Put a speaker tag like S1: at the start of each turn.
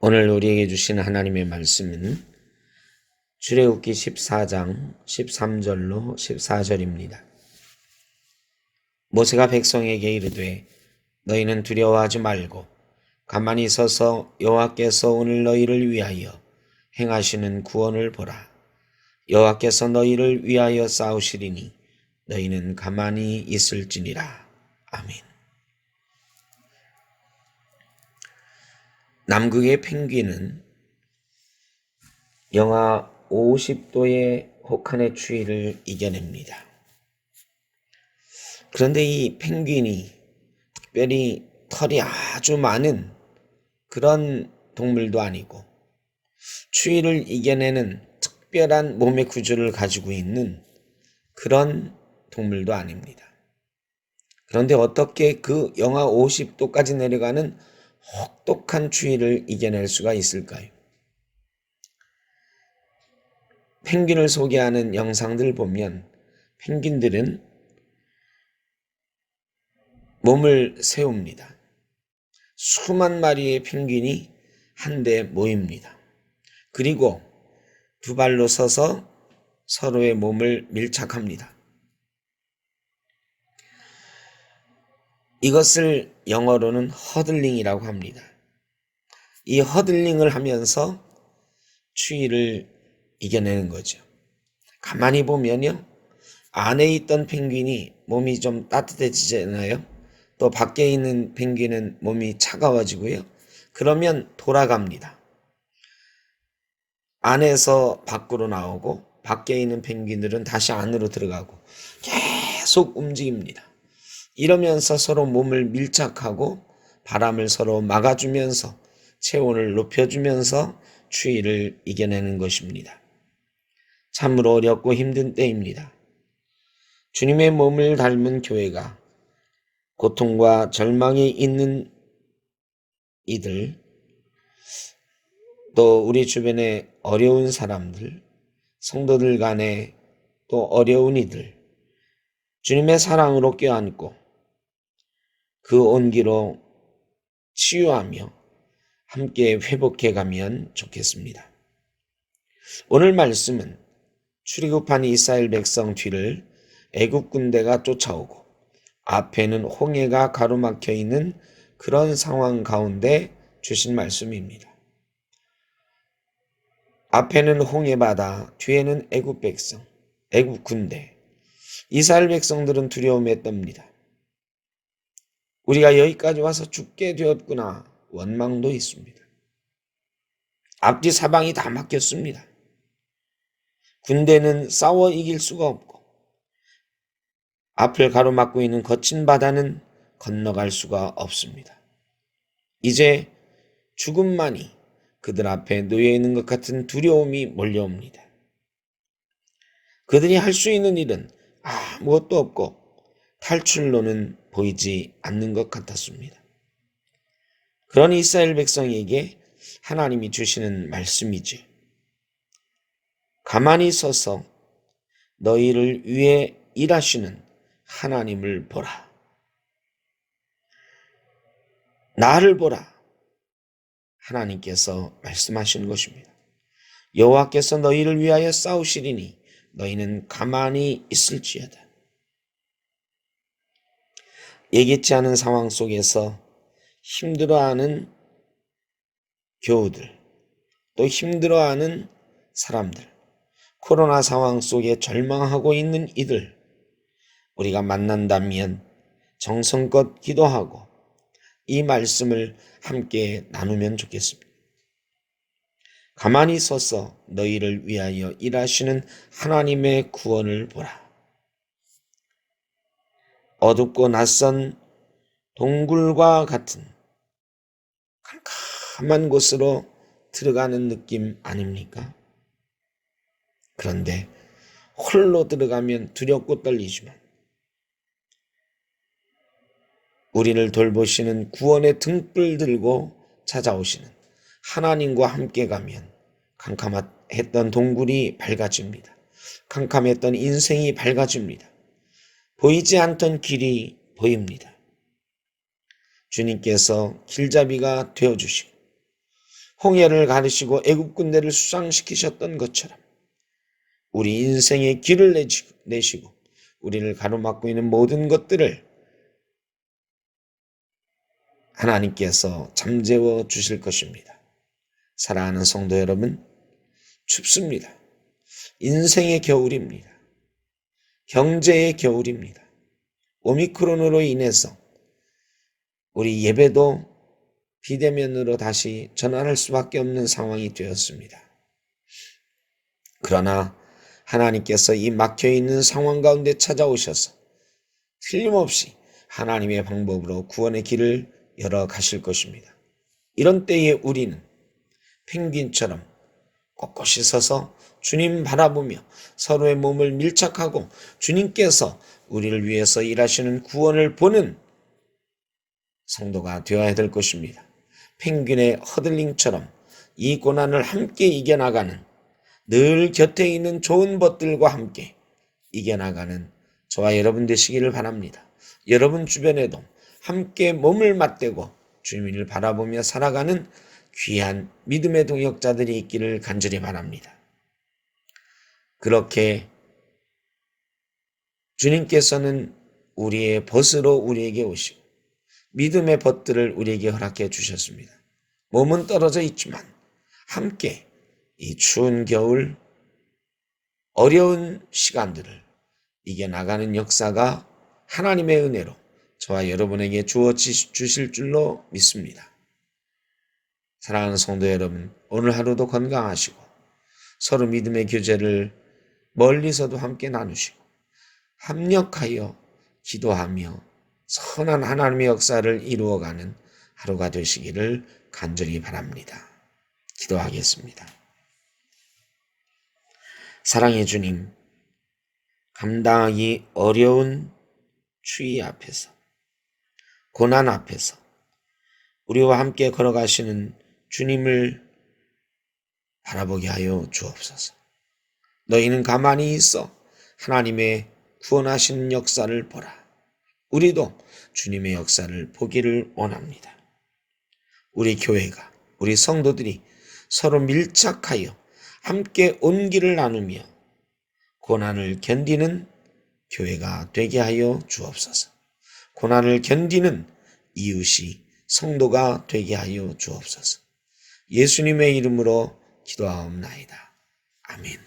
S1: 오늘 우리에게 주신 하나님의 말씀은 출애굽기 14장 13절로 14절입니다. 모세가 백성에게 이르되 너희는 두려워하지 말고 가만히 서서 여호와께서 오늘 너희를 위하여 행하시는 구원을 보라. 여호와께서 너희를 위하여 싸우시리니 너희는 가만히 있을지니라. 아멘. 남극의 펭귄은 영하 50도의 혹한의 추위를 이겨냅니다. 그런데 이 펭귄이 특별히 털이 아주 많은 그런 동물도 아니고 추위를 이겨내는 특별한 몸의 구조를 가지고 있는 그런 동물도 아닙니다. 그런데 어떻게 그 영하 50도까지 내려가는 혹독한 추위를 이겨낼 수가 있을까요? 펭귄을 소개하는 영상들 보면 펭귄들은 몸을 세웁니다. 수만 마리의 펭귄이 한데 모입니다. 그리고 두 발로 서서 서로의 몸을 밀착합니다. 이것을 영어로는 허들링이라고 합니다. 이 허들링을 하면서 추위를 이겨내는 거죠. 가만히 보면요, 안에 있던 펭귄이 몸이 좀 따뜻해지잖아요. 또 밖에 있는 펭귄은 몸이 차가워지고요. 그러면 돌아갑니다. 안에서 밖으로 나오고 밖에 있는 펭귄들은 다시 안으로 들어가고 계속 움직입니다. 이러면서 서로 몸을 밀착하고 바람을 서로 막아주면서 체온을 높여주면서 추위를 이겨내는 것입니다. 참으로 어렵고 힘든 때입니다. 주님의 몸을 닮은 교회가 고통과 절망에 있는 이들, 또 우리 주변에 어려운 사람들, 성도들 간에 또 어려운 이들, 주님의 사랑으로 껴안고 그 온기로 치유하며 함께 회복해가면 좋겠습니다. 오늘 말씀은 출애굽한 이스라엘 백성 뒤를 애굽 군대가 쫓아오고 앞에는 홍해가 가로막혀 있는 그런 상황 가운데 주신 말씀입니다. 앞에는 홍해바다, 뒤에는 애굽 백성, 애굽 군대. 이스라엘 백성들은 두려움에 떱니다. 우리가 여기까지 와서 죽게 되었구나 원망도 있습니다. 앞뒤 사방이 다 막혔습니다. 군대는 싸워 이길 수가 없고 앞을 가로막고 있는 거친 바다는 건너갈 수가 없습니다. 이제 죽음만이 그들 앞에 놓여 있는 것 같은 두려움이 몰려옵니다. 그들이 할 수 있는 일은 아무것도 없고 탈출로는 보이지 않는 것 같았습니다. 그런 이스라엘 백성에게 하나님이 주시는 말씀이지. 가만히 서서 너희를 위해 일하시는 하나님을 보라. 나를 보라. 하나님께서 말씀하시는 것입니다. 여호와께서 너희를 위하여 싸우시리니 너희는 가만히 있을지어다. 예기치 않은 상황 속에서 힘들어하는 교우들, 또 힘들어하는 사람들, 코로나 상황 속에 절망하고 있는 이들, 우리가 만난다면 정성껏 기도하고 이 말씀을 함께 나누면 좋겠습니다. 가만히 서서 너희를 위하여 일하시는 하나님의 구원을 보라. 어둡고 낯선 동굴과 같은 캄캄한 곳으로 들어가는 느낌 아닙니까? 그런데 홀로 들어가면 두렵고 떨리지만 우리를 돌보시는 구원의 등불 들고 찾아오시는 하나님과 함께 가면 캄캄했던 동굴이 밝아집니다. 캄캄했던 인생이 밝아집니다. 보이지 않던 길이 보입니다. 주님께서 길잡이가 되어주시고 홍해를 가르시고 애굽 군대를 수상시키셨던 것처럼 우리 인생의 길을 내시고 우리를 가로막고 있는 모든 것들을 하나님께서 잠재워 주실 것입니다. 사랑하는 성도 여러분, 춥습니다. 인생의 겨울입니다. 경제의 겨울입니다. 오미크론으로 인해서 우리 예배도 비대면으로 다시 전환할 수밖에 없는 상황이 되었습니다. 그러나 하나님께서 이 막혀있는 상황 가운데 찾아오셔서 틀림없이 하나님의 방법으로 구원의 길을 열어 가실 것입니다. 이런 때에 우리는 펭귄처럼 꼿꼿이 서서 주님 바라보며 서로의 몸을 밀착하고 주님께서 우리를 위해서 일하시는 구원을 보는 성도가 되어야 될 것입니다. 펭귄의 허들링처럼 이 고난을 함께 이겨나가는, 늘 곁에 있는 좋은 벗들과 함께 이겨나가는 저와 여러분 되시기를 바랍니다. 여러분 주변에도 함께 몸을 맞대고 주님을 바라보며 살아가는 귀한 믿음의 동역자들이 있기를 간절히 바랍니다. 그렇게 주님께서는 우리의 벗으로 우리에게 오시고 믿음의 벗들을 우리에게 허락해 주셨습니다. 몸은 떨어져 있지만 함께 이 추운 겨울 어려운 시간들을 이겨나가는 역사가 하나님의 은혜로 저와 여러분에게 주어주실 줄로 믿습니다. 사랑하는 성도 여러분, 오늘 하루도 건강하시고 서로 믿음의 교제를 멀리서도 함께 나누시고 합력하여 기도하며 선한 하나님의 역사를 이루어가는 하루가 되시기를 간절히 바랍니다. 기도하겠습니다. 사랑의 주님, 감당하기 어려운 추위 앞에서, 고난 앞에서 우리와 함께 걸어가시는 주님을 바라보게 하여 주옵소서. 너희는 가만히 있어 하나님의 구원하시는 역사를 보라. 우리도 주님의 역사를 보기를 원합니다. 우리 교회가, 우리 성도들이 서로 밀착하여 함께 온기를 나누며 고난을 견디는 교회가 되게 하여 주옵소서. 고난을 견디는 이웃이 성도가 되게 하여 주옵소서. 예수님의 이름으로 기도하옵나이다. 아멘.